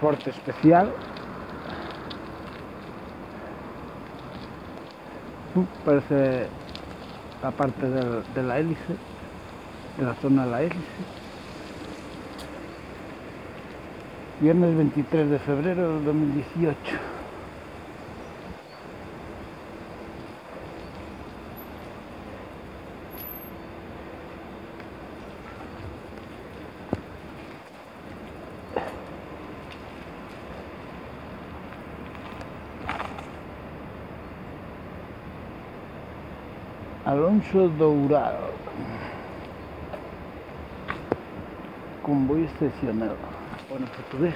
transporte especial. Parece la parte de la hélice, de la zona de la hélice. Viernes 23 de febrero de 2018. Alonso Dourado, convoy estacionado. Bueno, portugués.